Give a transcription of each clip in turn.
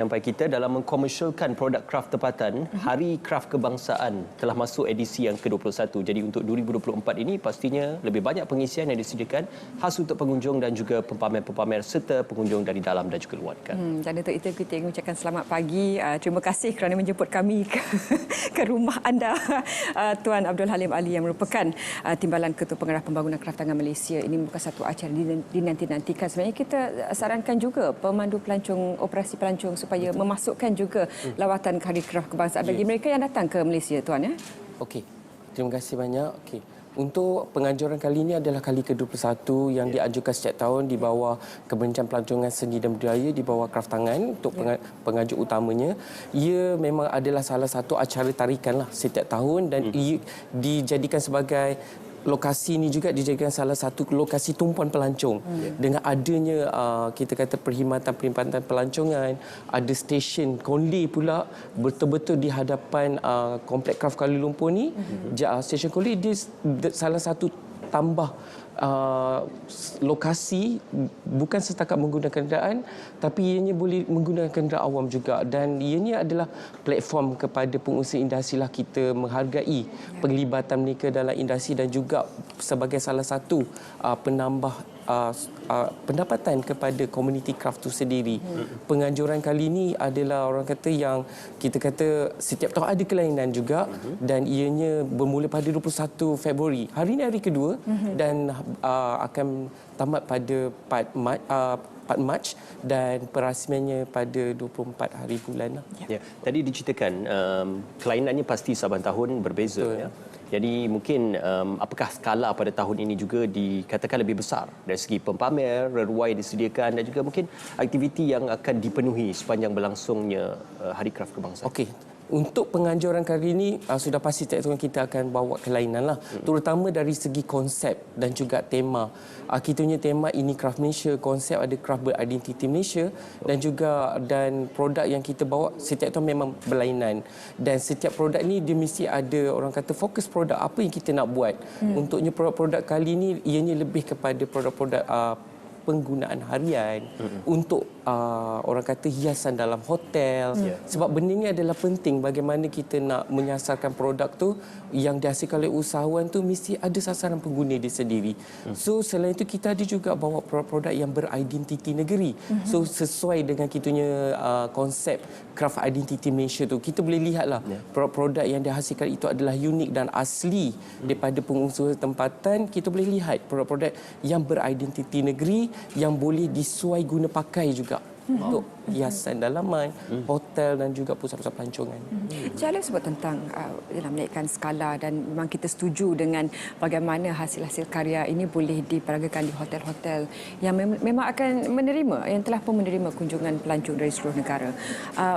Sampai kita dalam mengkomersialkan produk kraft tempatan, Hari Kraft Kebangsaan telah masuk edisi yang ke-21. Jadi untuk 2024 ini pastinya lebih banyak pengisian yang disediakan khas untuk pengunjung dan juga pempamer-pempamer serta pengunjung dari dalam dan juga luar negara. Dan untuk itu kita ingin mengucapkan selamat pagi. Terima kasih kerana menjemput kami ke rumah anda, Tuan Abdul Halim Ali yang merupakan Timbalan Ketua Pengarah Pembangunan Kraftangan Malaysia. Ini merupakan satu acara dinanti-nantikan. Sebenarnya kita sarankan juga pemandu pelancong, operasi pelancong supaya memasukkan juga lawatan Hari Kraft Kebangsaan bagi mereka yang datang ke Malaysia, Tuan. Ya? Okey, terima kasih banyak. Okey. Untuk penganjuran kali ini adalah kali ke-21 yang dianjurkan setiap tahun di bawah Kementerian Pelancongan Seni dan Budaya, di bawah Kraftangan untuk pengajuk utamanya. Ia memang adalah salah satu acara tarikan lah setiap tahun dan ia dijadikan sebagai lokasi ini juga dijadikan salah satu lokasi tumpuan pelancong. Dengan adanya kita kata perkhidmatan pelancongan, ada stesen Konli pula betul-betul di hadapan Komplek Kraft Kuala Lumpur ni. Stesen Konli dia salah satu tambah lokasi bukan setakat menggunakan kenderaan, tapi ianya boleh menggunakan kenderaan awam juga, dan ianya adalah platform kepada pengusaha industri lah kita menghargai penglibatan mereka dalam industri dan juga sebagai salah satu penambah pendapatan kepada komuniti kraft itu sendiri. Penganjuran kali ini adalah orang kata yang kita kata setiap tahun ada kelainan juga, dan ianya bermula pada 21 Februari. Hari ini hari kedua dan akan tamat pada 4 Mac dan perasmiannya pada 24 hari bulan. Ya. Tadi diceritakan kelainannya pasti saban tahun berbeza. Ya. Jadi mungkin apakah skala pada tahun ini juga dikatakan lebih besar dari segi pempamer, reruai disediakan dan juga mungkin aktiviti yang akan dipenuhi sepanjang berlangsungnya Hari Kraft Kebangsaan. Okey. Untuk penganjuran kali ini sudah pasti kita akan bawa kelainan lah, terutama dari segi konsep dan juga tema. Kita punya tema ini Kraft Malaysia, konsep ada Kraft Beridentiti Malaysia, dan produk yang kita bawa setiap tahun memang berlainan, dan setiap produk ni dia mesti ada orang kata fokus produk apa yang kita nak buat. Untuknya produk-produk kali ini ianya lebih kepada produk-produk penggunaan harian untuk orang kata hiasan dalam hotel. Sebab benda ini adalah penting bagaimana kita nak menyasarkan produk tu yang dihasilkan oleh usahawan tu mesti ada sasaran pengguna dia sendiri. So selain itu kita ada juga bawa produk-produk yang beridentiti negeri. So sesuai dengan kitanya konsep Kraft Identity Malaysia tu, kita boleh lihatlah produk-produk yang dihasilkan itu adalah unik dan asli daripada pengusaha tempatan. Kita boleh lihat produk-produk yang beridentiti negeri yang boleh disuai guna pakai juga untuk hiasan dalaman, hotel dan juga pusat-pusat pelancongan. Saya sebut tentang menaikkan skala, dan memang kita setuju dengan bagaimana hasil-hasil karya ini boleh diperagakan di hotel-hotel yang memang akan menerima, yang telah pun menerima kunjungan pelancong dari seluruh negara.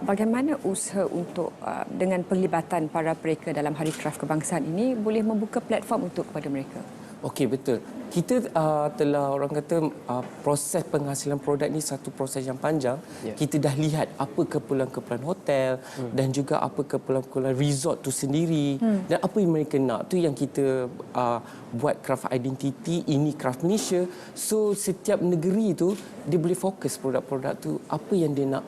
Bagaimana usaha untuk dengan penglibatan para mereka dalam Hari Kraft Kebangsaan ini boleh membuka platform untuk kepada mereka? Okey, betul. Kita telah orang kata proses penghasilan produk ni satu proses yang panjang. Kita dah lihat apa keperluan-keperluan hotel dan juga apa keperluan-keperluan resort tu sendiri dan apa yang mereka nak. Tu yang kita buat Kraft Identity, ini Kraft Malaysia. So setiap negeri tu dia boleh fokus produk-produk tu apa yang dia nak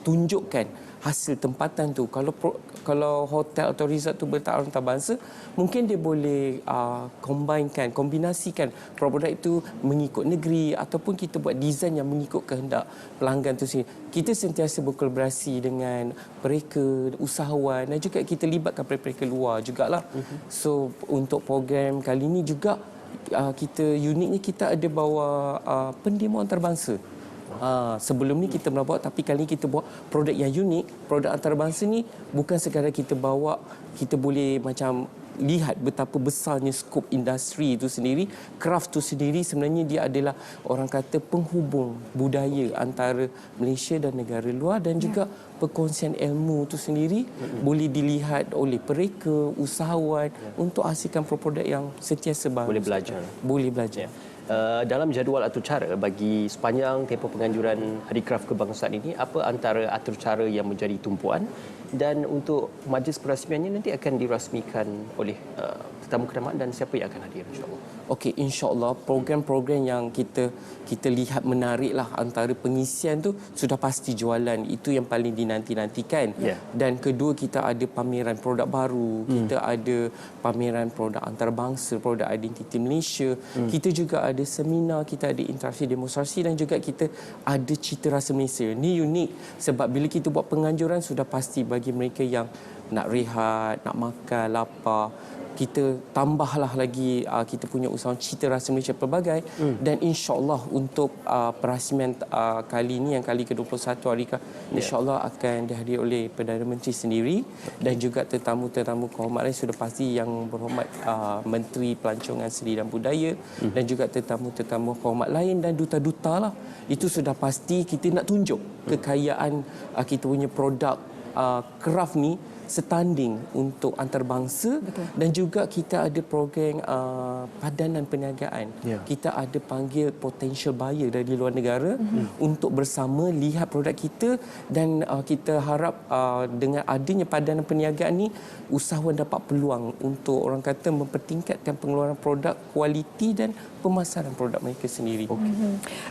tunjukkan hasil tempatan tu. Kalau hotel atau resort tu bertaraf antarabangsa, mungkin dia boleh kombinasikan produk itu mengikut negeri, ataupun kita buat desain yang mengikut kehendak pelanggan tu sendiri. Kita sentiasa berkolaborasi dengan mereka, usahawan, dan juga kita libatkan mereka luar jugalah. So untuk program kali ini juga kita uniknya kita ada bawa pendemo antarabangsa. Sebelum ni kita pernah bawa, tapi kali ni kita bawa produk yang unik. Produk antarabangsa ni bukan sekadar kita bawa, kita boleh macam lihat betapa besarnya skop industri itu sendiri. Kraft tu sendiri sebenarnya dia adalah orang kata penghubung budaya antara Malaysia dan negara luar, dan juga perkongsian ilmu tu sendiri boleh dilihat oleh mereka, usahawan untuk hasilkan produk yang sentiasa baru. Boleh belajar. Boleh belajar. Dalam jadual atur cara bagi sepanjang tempoh penganjuran Hari Kraft Kebangsaan ini, apa antara atur cara yang menjadi tumpuan, dan untuk majlis perasmiannya nanti akan dirasmikan oleh tetamu kenamaan dan siapa yang akan hadir insya-Allah? Okey, insya-Allah program-program yang kita lihat menarik lah, antara pengisian tu sudah pasti jualan, itu yang paling dinanti-nantikan. Dan kedua, kita ada pameran produk baru, kita ada pameran produk antarabangsa, produk identiti Malaysia, kita juga ada seminar, kita ada interaksi demonstrasi dan juga kita ada Cita Rasa Malaysia. Ni unik sebab bila kita buat penganjuran sudah pasti bagi mereka yang nak rehat, nak makan, lapar, kita tambahlah lagi kita punya usahawan Cita Rasa Malaysia pelbagai. Dan insya-Allah untuk perasmian kali ini yang kali ke-21 Harikah, insya-Allah akan dihadiri oleh Perdana Menteri sendiri dan juga tetamu-tetamu kehormatan sudah pasti yang berhormat Menteri Pelancongan Seni dan Budaya dan juga tetamu-tetamu kehormat lain dan duta-duta lah. Itu sudah pasti kita nak tunjuk kekayaan kita punya produk kraft ni setanding untuk antarabangsa. Dan juga kita ada program padanan perniagaan. Kita ada panggil potential buyer dari luar negara untuk bersama lihat produk kita dan kita harap dengan adanya padanan perniagaan ni usahawan dapat peluang untuk orang kata mempertingkatkan pengeluaran produk kualiti dan pemasaran produk mereka sendiri.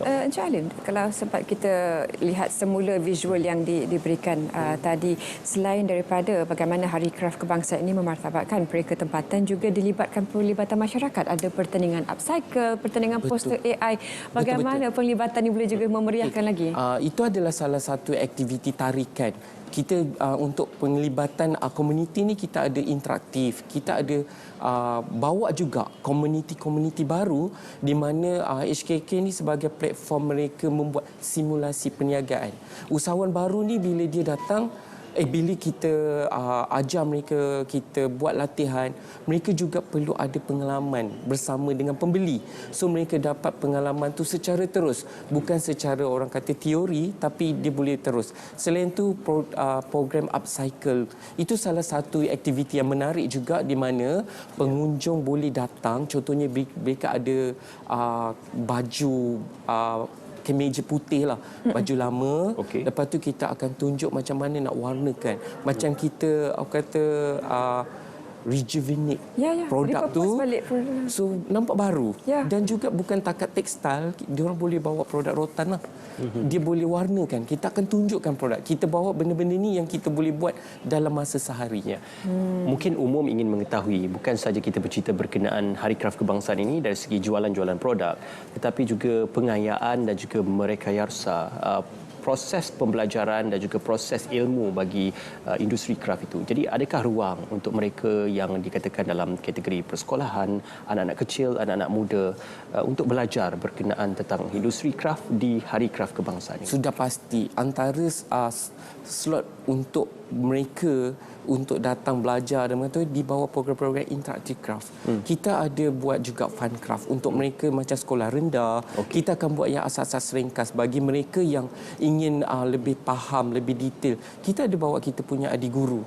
Encik Halim, kalau sempat kita lihat semula visual yang diberikan tadi, selain daripada bagaimana Hari Kraf Kebangsaan ini memartabatkan pereka tempatan, juga dilibatkan pelibatan masyarakat. Ada pertandingan upcycle, pertandingan poster AI. Bagaimana penglibatan ini boleh juga memeriahkan lagi? Itu adalah salah satu aktiviti tarikan. Kita untuk penglibatan komuniti ni kita ada interaktif, kita ada bawa juga komuniti-komuniti baru di mana HKK ni sebagai platform mereka membuat simulasi perniagaan. Usahawan baru ni bila dia datang, bila kita ajar mereka, kita buat latihan, mereka juga perlu ada pengalaman bersama dengan pembeli. So mereka dapat pengalaman tu secara terus, bukan secara orang kata teori, tapi dia boleh terus. Selain tu program upcycle, itu salah satu aktiviti yang menarik juga di mana pengunjung boleh datang, contohnya mereka ada baju kemeja putih lah, baju lama. Lepas tu kita akan tunjuk macam mana nak warnakan. Macam kita kata rejuvenate produk tu. So nampak baru. Dan juga bukan takat tekstil, dia orang boleh bawa produk rotan lah. Dia boleh warnakan. Kita akan tunjukkan produk. Kita bawa benda-benda ni yang kita boleh buat dalam masa sehari. Mungkin umum ingin mengetahui bukan saja kita bercerita berkenaan Hari Kraf Kebangsaan ini dari segi jualan-jualan produk, tetapi juga pengayaan dan juga merekayasa proses pembelajaran dan juga proses ilmu bagi industri kraft itu. Jadi adakah ruang untuk mereka yang dikatakan dalam kategori persekolahan, anak-anak kecil, anak-anak muda untuk belajar berkenaan tentang industri kraft di Hari Kraf Kebangsaan ini? Sudah pasti antara slot untuk mereka untuk datang belajar dan mengatur di bawah program-program interaktif craft. Kita ada buat juga fun craft untuk mereka macam sekolah rendah. Kita akan buat yang asas-asas ringkas bagi mereka yang ingin lebih faham, lebih detail. Kita ada bawa kita punya adik guru.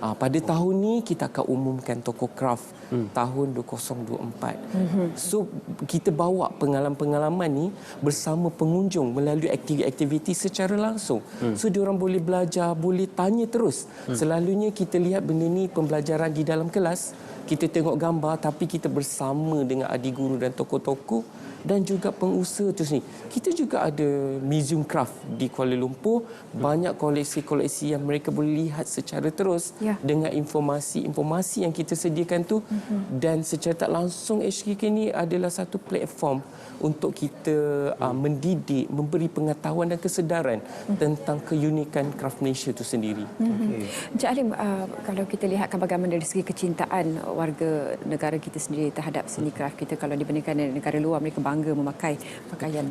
Pada tahun ni kita akan umumkan toko craft tahun 2024. So kita bawa pengalaman-pengalaman ni bersama pengunjung melalui aktiviti-aktiviti secara langsung. So diorang boleh belajar, boleh tanya terus. Selalunya kita lihat benda ni pembelajaran di dalam kelas, kita tengok gambar tapi kita bersama dengan adik guru dan tokoh-tokoh dan juga pengusaha tu sendiri. Kita juga ada Museum Craft di Kuala Lumpur, banyak koleksi-koleksi yang mereka boleh lihat secara terus dengan informasi-informasi yang kita sediakan tu. Dan secara tak langsung HKK ni adalah satu platform untuk kita mendidik, memberi pengetahuan dan kesedaran tentang keunikan Kraft Malaysia itu sendiri. Encik Halim, kalau kita lihatkan bagaimana dari segi kecintaan warga negara kita sendiri terhadap seni kraft kita, kalau dibandingkan dengan negara luar, mereka bangga memakai pakaian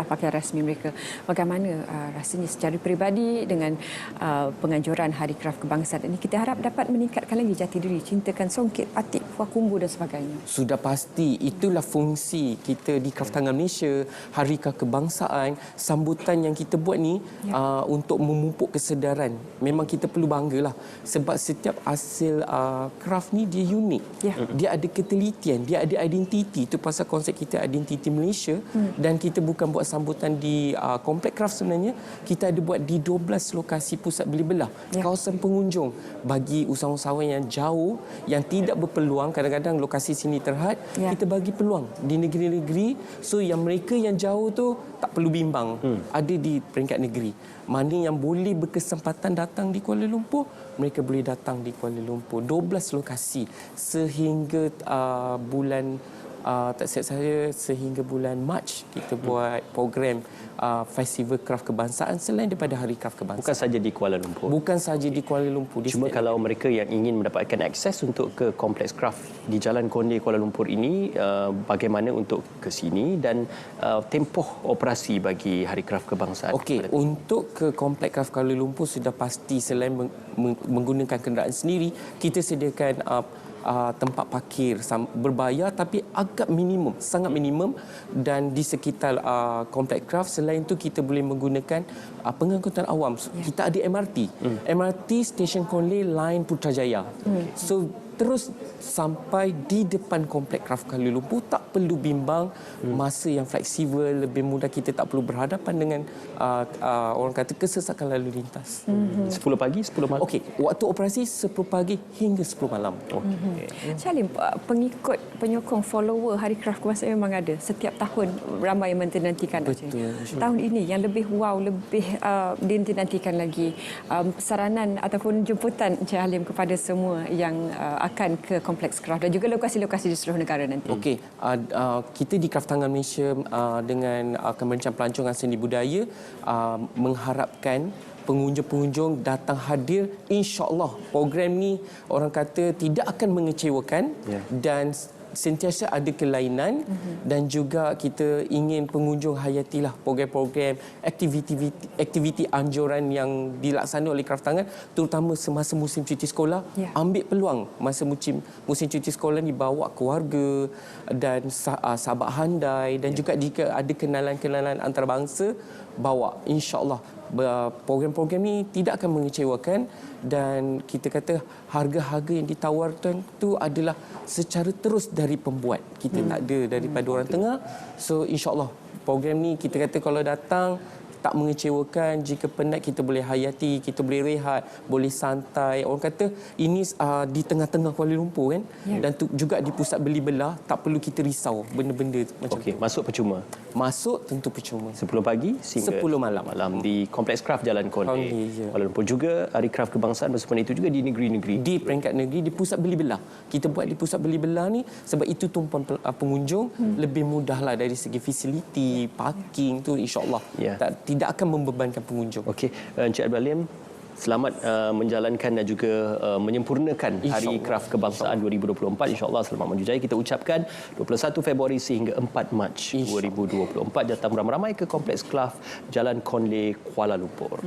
pakaian rasmi mereka. Bagaimana rasanya secara peribadi dengan penganjuran Hari Kraft Kebangsaan ini, kita harap dapat meningkatkan lagi jati diri, cintakan songkit, batik, wakumbu dan sebagainya. Sudah pasti itulah fungsi kita di Kraft Tangan Malaysia. Hari Kebangsaan, sambutan yang kita buat ni untuk memupuk kesedaran. Memang kita perlu banggalah sebab setiap hasil kraft ni dia unik. Dia ada ketelitian, dia ada identiti. Itu pasal konsep kita kita Identity Malaysia dan kita bukan buat sambutan di Kompleks Kraft sebenarnya. Kita ada buat di 12 lokasi pusat beli belah, kawasan pengunjung bagi usahawan-usahawan yang jauh, yang tidak berpeluang. Kadang-kadang lokasi sini terhad, kita bagi peluang di negeri-negeri, so yang mereka yang jauh tu tak perlu bimbang, ada di peringkat negeri. Mana yang boleh berkesempatan datang di Kuala Lumpur, mereka boleh datang di Kuala Lumpur. 12 lokasi sehingga bulan tak silap saya sehingga bulan Mac kita buat program Festival Kraft Kebangsaan selain daripada Hari Kraft Kebangsaan. Bukan saja di Kuala Lumpur. Bukan saja di Kuala Lumpur. Cuma kalau mereka yang ingin mendapatkan akses untuk ke Kompleks Kraft di Jalan Konde Kuala Lumpur ini, bagaimana untuk ke sini dan tempoh operasi bagi Hari Kraft Kebangsaan? Okey, untuk ke Kompleks Kraft Kuala Lumpur sudah pasti selain menggunakan kenderaan sendiri, kita sediakan tempat parkir berbayar tapi agak minimum, sangat minimum, dan di sekitar Kompleks Kraft. Selain itu kita boleh menggunakan pengangkutan awam. Kita ada MRT. MRT Stesen Konle Line Putrajaya. So terus sampai di depan Kompleks Kraft Kuala Lumpur, tak perlu bimbang, masa yang fleksibel, lebih mudah, kita tak perlu berhadapan dengan orang kata kesesakan lalu lintas. 10 pagi, 10 malam? Okey, waktu operasi 10 pagi hingga 10 malam. Salim, pengikut, penyokong, follower Hari Kraft Kebangsaan memang ada. Setiap tahun ramai yang menantikan acaranya. Tahun ini yang lebih wow, lebih dinantikan lagi, saranan ataupun jemputan Encik Halim kepada semua yang akan ke Kompleks Kraft dan juga lokasi-lokasi di seluruh negara nanti. Okey, kita di Kraftangan Malaysia dengan Kementerian Pelancongan Seni Budaya mengharapkan pengunjung-pengunjung datang hadir. InsyaAllah program ni orang kata tidak akan mengecewakan dan sentiasa ada kelainan, dan juga kita ingin pengunjung hayatilah program-program aktiviti anjuran yang dilaksanakan oleh Kraftangan, terutama semasa musim cuti sekolah. Ambil peluang masa musim cuti sekolah ni, bawa keluarga dan sahabat handai, dan juga jika ada kenalan-kenalan antarabangsa, bawa. InsyaAllah program-program ni tidak akan mengecewakan, dan kita kata harga-harga yang ditawarkan tu adalah secara terus dari pembuat. Kita tak ada daripada orang tengah. So insya-Allah program ni kita kata kalau datang tak mengecewakan. Jika penat kita boleh hayati, kita boleh rehat, boleh santai. Orang kata ini di tengah-tengah Kuala Lumpur kan, dan juga di pusat beli belah, tak perlu kita risau benda-benda macam tu. Masuk percuma? Masuk tentu percuma. 10 pagi hingga 10 malam di Kompleks Kraft Jalan Konde Kuala Lumpur. Juga Hari Kraft Kebangsaan bersama itu juga di negeri-negeri. Di peringkat negeri, di pusat beli belah. Kita buat di pusat beli belah ni sebab itu tumpuan pengunjung, lebih mudahlah dari segi fasiliti, parking tu, insya-Allah. Tidak akan membebankan pengunjung. Okey, Encik Abdul Halim, selamat menjalankan dan juga menyempurnakan Hari Kraft Kebangsaan 2024. InsyaAllah selamat maju jaya kita ucapkan 21 Februari sehingga 4 Mac 2024. Datang ramai-ramai ke Kompleks Kraft Jalan Konle Kuala Lumpur.